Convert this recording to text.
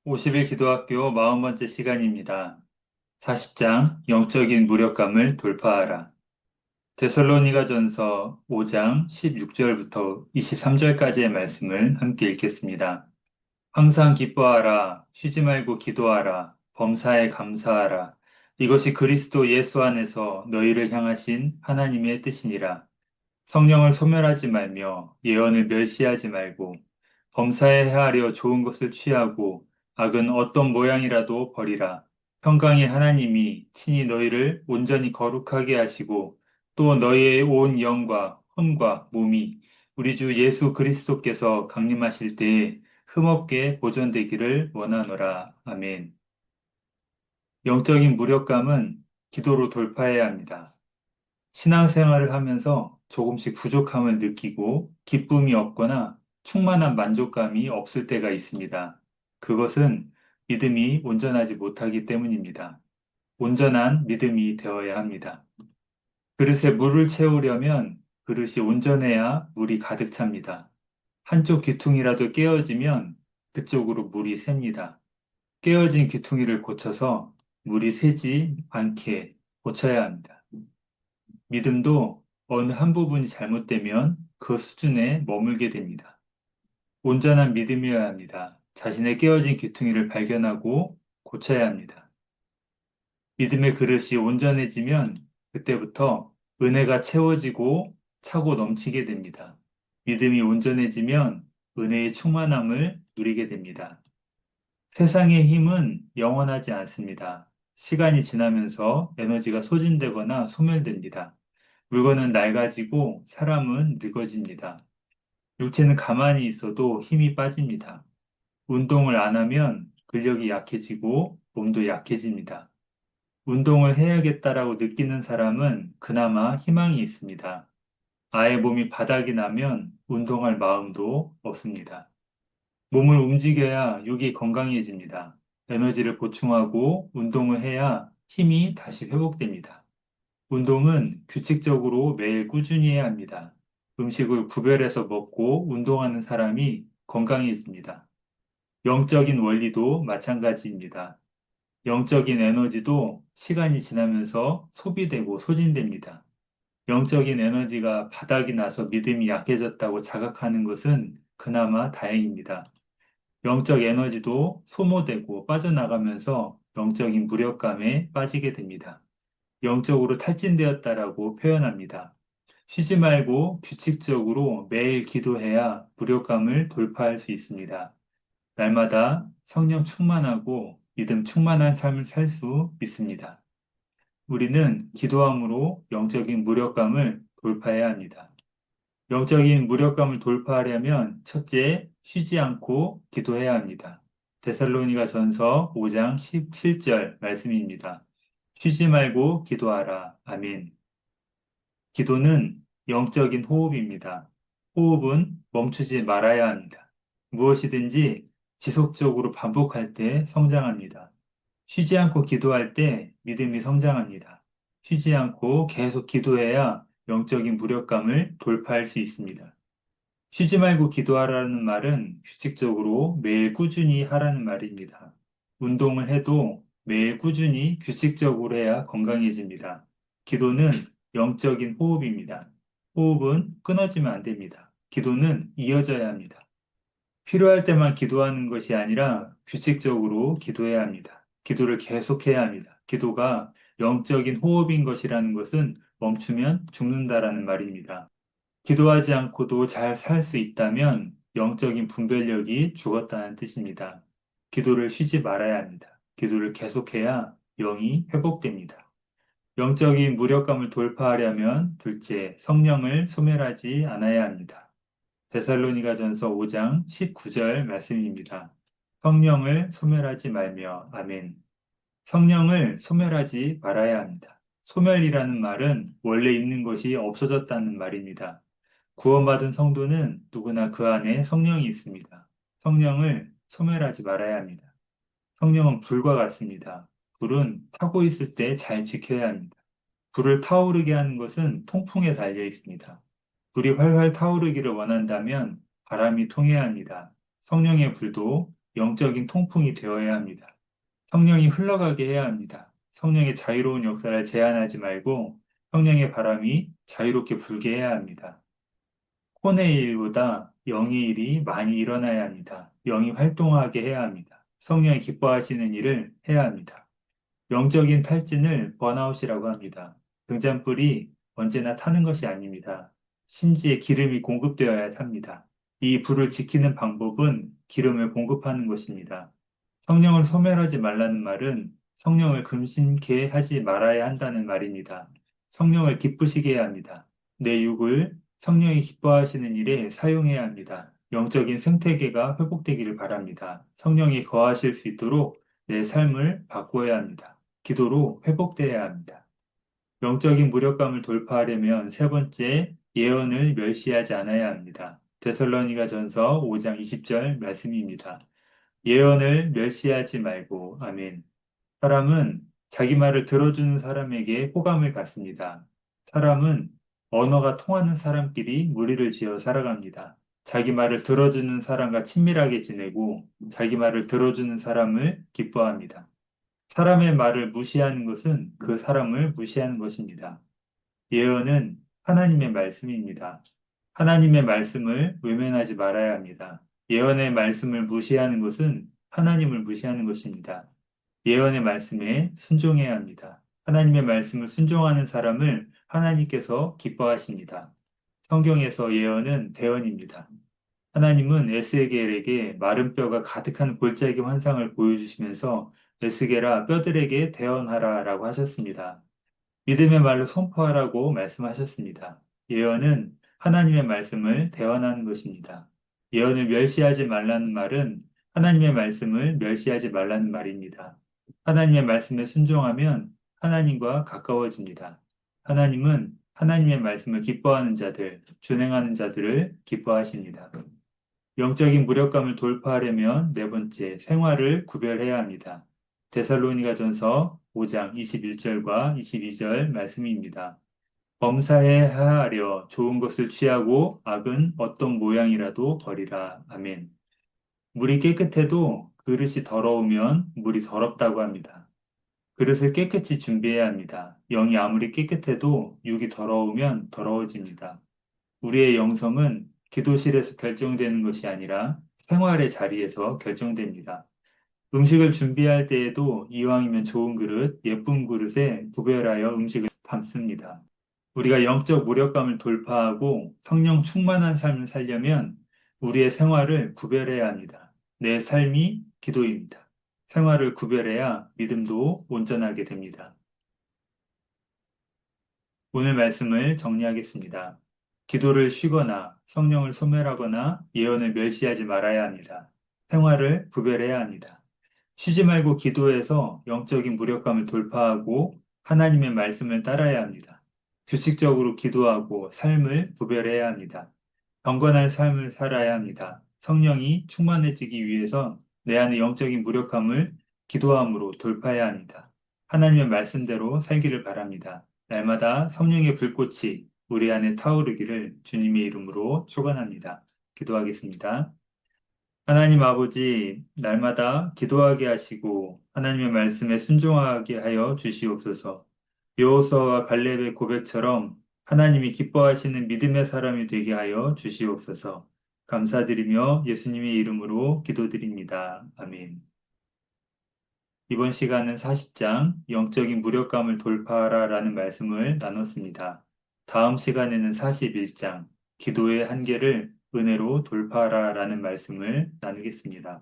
50일 기도학교 40번째 시간입니다. 40장 영적인 무력감을 돌파하라. 데살로니가전서 5장 16절부터 23절까지의 말씀을 함께 읽겠습니다. 항상 기뻐하라. 쉬지 말고 기도하라. 범사에 감사하라. 이것이 그리스도 예수 안에서 너희를 향하신 하나님의 뜻이니라. 성령을 소멸하지 말며 예언을 멸시하지 말고 범사에 헤아려 좋은 것을 취하고 악은 어떤 모양이라도 버리라. 평강의 하나님이 친히 너희를 온전히 거룩하게 하시고 또 너희의 온 영과 혼과 몸이 우리 주 예수 그리스도께서 강림하실 때에 흠없게 보존되기를 원하노라. 아멘. 영적인 무력감은 기도로 돌파해야 합니다. 신앙생활을 하면서 조금씩 부족함을 느끼고 기쁨이 없거나 충만한 만족감이 없을 때가 있습니다. 그것은 믿음이 온전하지 못하기 때문입니다. 온전한 믿음이 되어야 합니다. 그릇에 물을 채우려면 그릇이 온전해야 물이 가득 찹니다. 한쪽 귀퉁이라도 깨어지면 그쪽으로 물이 샙니다. 깨어진 귀퉁이를 고쳐서 물이 새지 않게 고쳐야 합니다. 믿음도 어느 한 부분이 잘못되면 그 수준에 머물게 됩니다. 온전한 믿음이어야 합니다. 자신의 깨어진 귀퉁이를 발견하고 고쳐야 합니다. 믿음의 그릇이 온전해지면 그때부터 은혜가 채워지고 차고 넘치게 됩니다. 믿음이 온전해지면 은혜의 충만함을 누리게 됩니다. 세상의 힘은 영원하지 않습니다. 시간이 지나면서 에너지가 소진되거나 소멸됩니다. 물건은 낡아지고 사람은 늙어집니다. 육체는 가만히 있어도 힘이 빠집니다. 운동을 안 하면 근력이 약해지고 몸도 약해집니다. 운동을 해야겠다라고 느끼는 사람은 그나마 희망이 있습니다. 아예 몸이 바닥이 나면 운동할 마음도 없습니다. 몸을 움직여야 육이 건강해집니다. 에너지를 보충하고 운동을 해야 힘이 다시 회복됩니다. 운동은 규칙적으로 매일 꾸준히 해야 합니다. 음식을 구별해서 먹고 운동하는 사람이 건강해집니다. 영적인 원리도 마찬가지입니다. 영적인 에너지도 시간이 지나면서 소비되고 소진됩니다. 영적인 에너지가 바닥이 나서 믿음이 약해졌다고 자각하는 것은 그나마 다행입니다. 영적 에너지도 소모되고 빠져나가면서 영적인 무력감에 빠지게 됩니다. 영적으로 탈진되었다라고 표현합니다. 쉬지 말고 규칙적으로 매일 기도해야 무력감을 돌파할 수 있습니다. 날마다 성령 충만하고 믿음 충만한 삶을 살 수 있습니다. 우리는 기도함으로 영적인 무력감을 돌파해야 합니다. 영적인 무력감을 돌파하려면 첫째, 쉬지 않고 기도해야 합니다. 데살로니가 전서 5장 17절 말씀입니다. 쉬지 말고 기도하라. 아멘. 기도는 영적인 호흡입니다. 호흡은 멈추지 말아야 합니다. 무엇이든지 지속적으로 반복할 때 성장합니다. 쉬지 않고 기도할 때 믿음이 성장합니다. 쉬지 않고 계속 기도해야 영적인 무력감을 돌파할 수 있습니다. 쉬지 말고 기도하라는 말은 규칙적으로 매일 꾸준히 하라는 말입니다. 운동을 해도 매일 꾸준히 규칙적으로 해야 건강해집니다. 기도는 영적인 호흡입니다. 호흡은 끊어지면 안 됩니다. 기도는 이어져야 합니다. 필요할 때만 기도하는 것이 아니라 규칙적으로 기도해야 합니다. 기도를 계속해야 합니다. 기도가 영적인 호흡인 것이라는 것은 멈추면 죽는다라는 말입니다. 기도하지 않고도 잘 살 수 있다면 영적인 분별력이 죽었다는 뜻입니다. 기도를 쉬지 말아야 합니다. 기도를 계속해야 영이 회복됩니다. 영적인 무력감을 돌파하려면 둘째, 성령을 소멸하지 않아야 합니다. 데살로니가전서 5장 19절 말씀입니다. 성령을 소멸하지 말며 아멘. 성령을 소멸하지 말아야 합니다. 소멸이라는 말은 원래 있는 것이 없어졌다는 말입니다. 구원받은 성도는 누구나 그 안에 성령이 있습니다. 성령을 소멸하지 말아야 합니다. 성령은 불과 같습니다. 불은 타고 있을 때 잘 지켜야 합니다. 불을 타오르게 하는 것은 통풍에 달려 있습니다. 불이 활활 타오르기를 원한다면 바람이 통해야 합니다. 성령의 불도 영적인 통풍이 되어야 합니다. 성령이 흘러가게 해야 합니다. 성령의 자유로운 역사를 제한하지 말고 성령의 바람이 자유롭게 불게 해야 합니다. 혼의 일보다 영의 일이 많이 일어나야 합니다. 영이 활동하게 해야 합니다. 성령이 기뻐하시는 일을 해야 합니다. 영적인 탈진을 번아웃이라고 합니다. 등잔불이 언제나 타는 것이 아닙니다. 심지에 기름이 공급되어야 합니다. 이 불을 지키는 방법은 기름을 공급하는 것입니다. 성령을 소멸하지 말라는 말은 성령을 금신케 하지 말아야 한다는 말입니다. 성령을 기쁘시게 해야 합니다. 내 육을 성령이 기뻐하시는 일에 사용해야 합니다. 영적인 생태계가 회복되기를 바랍니다. 성령이 거하실 수 있도록 내 삶을 바꾸어야 합니다. 기도로 회복되어야 합니다. 영적인 무력감을 돌파하려면 세 번째, 예언을 멸시하지 않아야 합니다. 데살로니가 전서 5장 20절 말씀입니다. 예언을 멸시하지 말고, 아멘. 사람은 자기 말을 들어주는 사람에게 호감을 갖습니다. 사람은 언어가 통하는 사람끼리 무리를 지어 살아갑니다. 자기 말을 들어주는 사람과 친밀하게 지내고 자기 말을 들어주는 사람을 기뻐합니다. 사람의 말을 무시하는 것은 그 사람을 무시하는 것입니다. 예언은 하나님의 말씀입니다. 하나님의 말씀을 외면하지 말아야 합니다. 예언의 말씀을 무시하는 것은 하나님을 무시하는 것입니다. 예언의 말씀에 순종해야 합니다. 하나님의 말씀을 순종하는 사람을 하나님께서 기뻐하십니다. 성경에서 예언은 대언입니다. 하나님은 에스겔에게 마른 뼈가 가득한 골짜기 환상을 보여주시면서 에스겔아 뼈들에게 대언하라 라고 하셨습니다. 믿음의 말로 선포하라고 말씀하셨습니다. 예언은 하나님의 말씀을 대언하는 것입니다. 예언을 멸시하지 말라는 말은 하나님의 말씀을 멸시하지 말라는 말입니다. 하나님의 말씀에 순종하면 하나님과 가까워집니다. 하나님은 하나님의 말씀을 기뻐하는 자들, 준행하는 자들을 기뻐하십니다. 영적인 무력감을 돌파하려면 네 번째, 생활을 구별해야 합니다. 데살로니가전서 5장 21절과 22절 말씀입니다. 범사에 하려 좋은 것을 취하고 악은 어떤 모양이라도 버리라. 아멘. 물이 깨끗해도 그릇이 더러우면 물이 더럽다고 합니다. 그릇을 깨끗이 준비해야 합니다. 영이 아무리 깨끗해도 육이 더러우면 더러워집니다. 우리의 영성은 기도실에서 결정되는 것이 아니라 생활의 자리에서 결정됩니다. 음식을 준비할 때에도 이왕이면 좋은 그릇, 예쁜 그릇에 구별하여 음식을 담습니다. 우리가 영적 무력감을 돌파하고 성령 충만한 삶을 살려면 우리의 생활을 구별해야 합니다. 내 삶이 기도입니다. 생활을 구별해야 믿음도 온전하게 됩니다. 오늘 말씀을 정리하겠습니다. 기도를 쉬거나 성령을 소멸하거나 예언을 멸시하지 말아야 합니다. 생활을 구별해야 합니다. 쉬지 말고 기도해서 영적인 무력감을 돌파하고 하나님의 말씀을 따라야 합니다. 규칙적으로 기도하고 삶을 구별해야 합니다. 경건한 삶을 살아야 합니다. 성령이 충만해지기 위해서 내 안의 영적인 무력함을 기도함으로 돌파해야 합니다. 하나님의 말씀대로 살기를 바랍니다. 날마다 성령의 불꽃이 우리 안에 타오르기를 주님의 이름으로 축원합니다. 기도하겠습니다. 하나님 아버지, 날마다 기도하게 하시고 하나님의 말씀에 순종하게 하여 주시옵소서. 여호수아와 갈렙의 고백처럼 하나님이 기뻐하시는 믿음의 사람이 되게 하여 주시옵소서. 감사드리며 예수님의 이름으로 기도드립니다. 아멘. 이번 시간은 40장 영적인 무력감을 돌파하라라는 말씀을 나눴습니다. 다음 시간에는 41장 기도의 한계를 은혜로 돌파하라라는 말씀을 나누겠습니다.